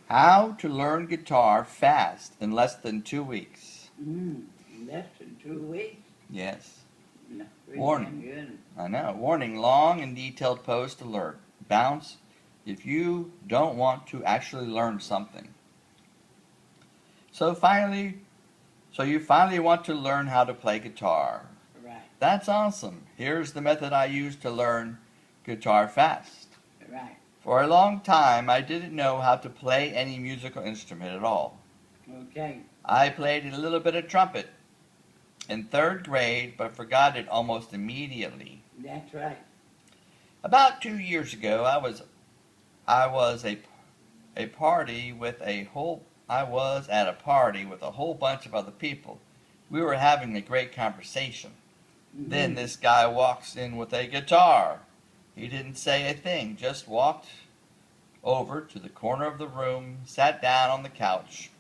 How to learn guitar fast in less than 2 weeks. Less than 2 weeks? Yes. No, Warning. good. I know. Warning, long and detailed post alert. Bounce if you don't want to actually learn something. So you finally want to learn how to play guitar. Right. That's awesome. Here's the method I used to learn guitar fast. Right. For a long time, I didn't know how to play any musical instrument at all. Okay. I played a little bit of trumpet in 3rd grade, but forgot it almost immediately. That's right. About 2 years ago, I was at a party with a whole bunch of other people. We were having a great conversation. Then this guy walks in with a guitar. He didn't say a thing, just walked over to the corner of the room, sat down on the couch,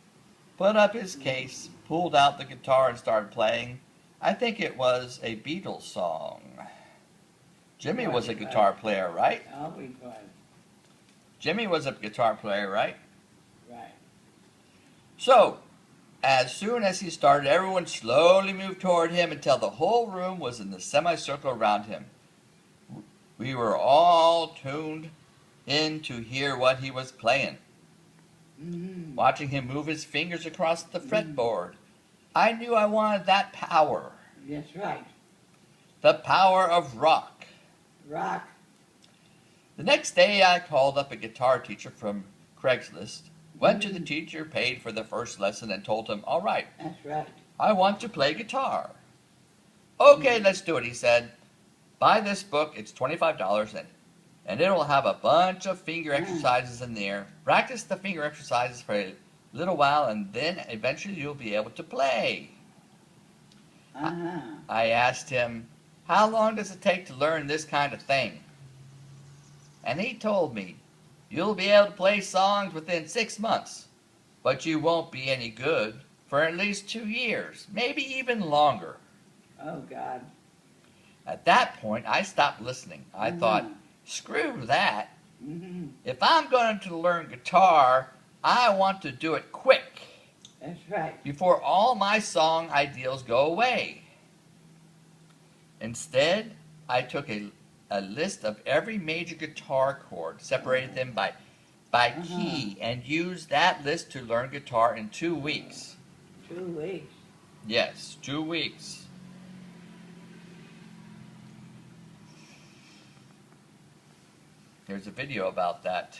put up his case, pulled out the guitar and started playing. I think it was a Beatles song. Jimmy was a guitar player, right? Always was. Jimmy was a guitar player, right? Right. So, as soon as he started, everyone slowly moved toward him until the whole room was in the semicircle around him. We were all tuned in to hear what he was playing. Watching him move his fingers across the fretboard, I knew I wanted that power. That's right. The power of rock. Rock. The next day I called up a guitar teacher from Craigslist, went to the teacher, paid for the first lesson, and told him, all right, That's right. I want to play guitar. Okay, let's do it, he said. Buy this book, it's $25, and it will have a bunch of finger exercises in there. Practice the finger exercises for a little while, and then eventually you'll be able to play. I asked him, how long does it take to learn this kind of thing? And he told me, you'll be able to play songs within 6 months, but you won't be any good for at least 2 years, maybe even longer. Oh, God. At that point, I stopped listening. I thought, screw that. If I'm going to learn guitar, I want to do it quick. That's right. Before all my song ideals go away. Instead, I took a list of every major guitar chord, separated them by key, and used that list to learn guitar in 2 weeks. 2 weeks. Yes, 2 weeks. There's a video about that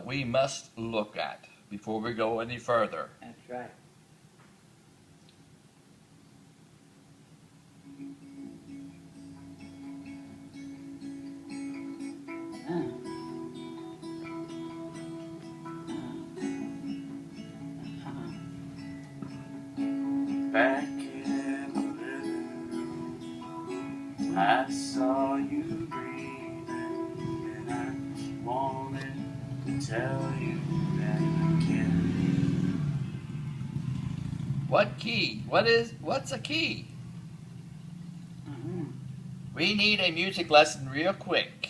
we must look at before we go any further. That's right. Back in the living room, I saw you breathing, and I wanted to tell you that I care. What key? What's a key? We need a music lesson real quick.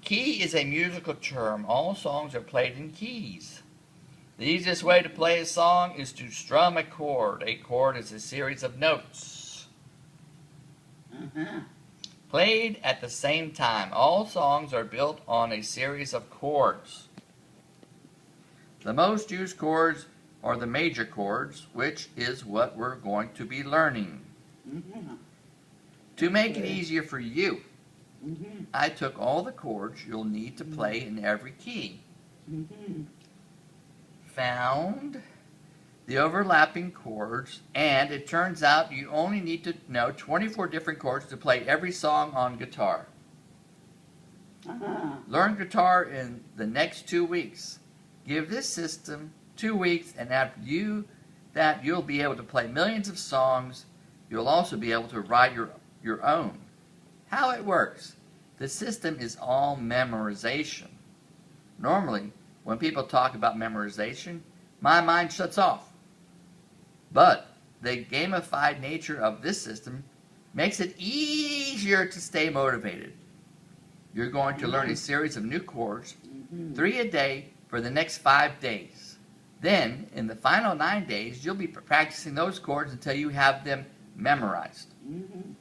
Key is a musical term. All songs are played in keys. The easiest way to play a song is to strum a chord. A chord is a series of notes played at the same time. All songs are built on a series of chords. The most used chords are the major chords, which is what we're going to be learning. To make it easier for you, I took all the chords you'll need to play in every key. Found the overlapping chords, and it turns out you only need to know 24 different chords to play every song on guitar. Learn guitar in the next 2 weeks. Give this system 2 weeks, and after you'll be able to play millions of songs. You'll also be able to write your own. How it works. The system is all memorization. Normally, when people talk about memorization, my mind shuts off. But the gamified nature of this system makes it easier to stay motivated. You're going to learn a series of new chords, Mhm. 3 a day for the next 5 days. Then, in the final 9 days, you'll be practicing those chords until you have them memorized. Mhm.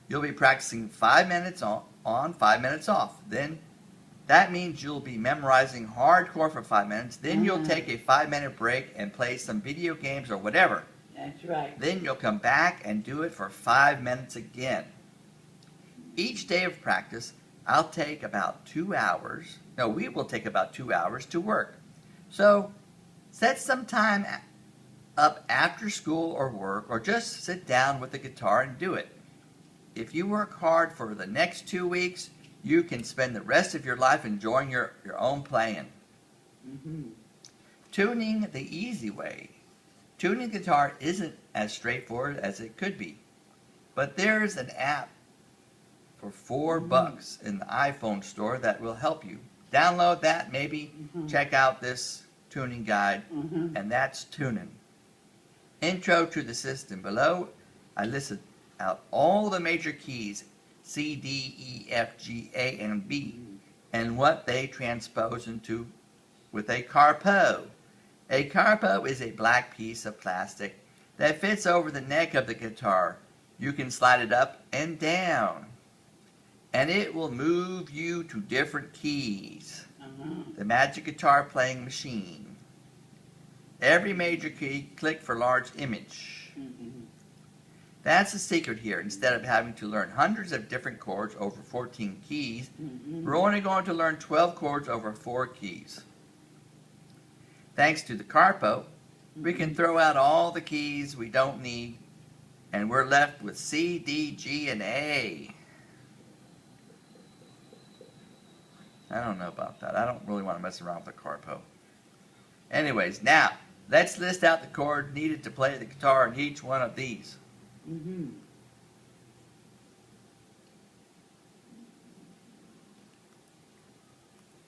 You'll be practicing 5 minutes on, 5 minutes off. Then that means you'll be memorizing hardcore for 5 minutes. Then you'll take a 5-minute break and play some video games or whatever. That's right. Then you'll come back and do it for 5 minutes again. Each day of practice, I'll take about 2 hours. No, we will take about 2 hours to work. So, set some time up after school or work, or just sit down with the guitar and do it. If you work hard for the next 2 weeks, you can spend the rest of your life enjoying your own playing. Mhm. Tuning the easy way. Tuning the guitar isn't as straightforward as it could be, but there's an app for $4 in the iPhone store that will help you. Download that, maybe check out this tuning guide, Mhm. and that's tuning. Intro to the system. Below, I listed out all the major keys, C, D, E, F, G, A, and B, and what they transpose into with a carpo. A carpo is a black piece of plastic that fits over the neck of the guitar. You can slide it up and down, and it will move you to different keys. The Magic Guitar Playing Machine. Every major key, click for large image. Mhm. That's the secret here. Instead of having to learn hundreds of different chords over 14 keys, Mhm. we're only going to learn 12 chords over 4 keys. Thanks to the carpo, we can throw out all the keys we don't need, and we're left with C, D, G, and A. I don't know about that. I don't really want to mess around with the carpo. Anyways, now, let's list out the chords needed to play the guitar in each one of these. Mhm.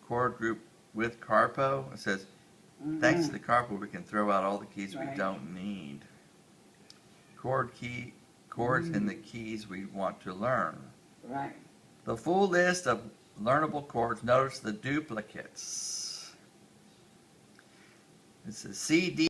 Chord group with carpo. It says, thanks to the carpo, we can throw out all the keys we Right. don't need. Chords in the keys we want to learn. Right. The full list of learnable chords, notice the duplicates. It says C, D,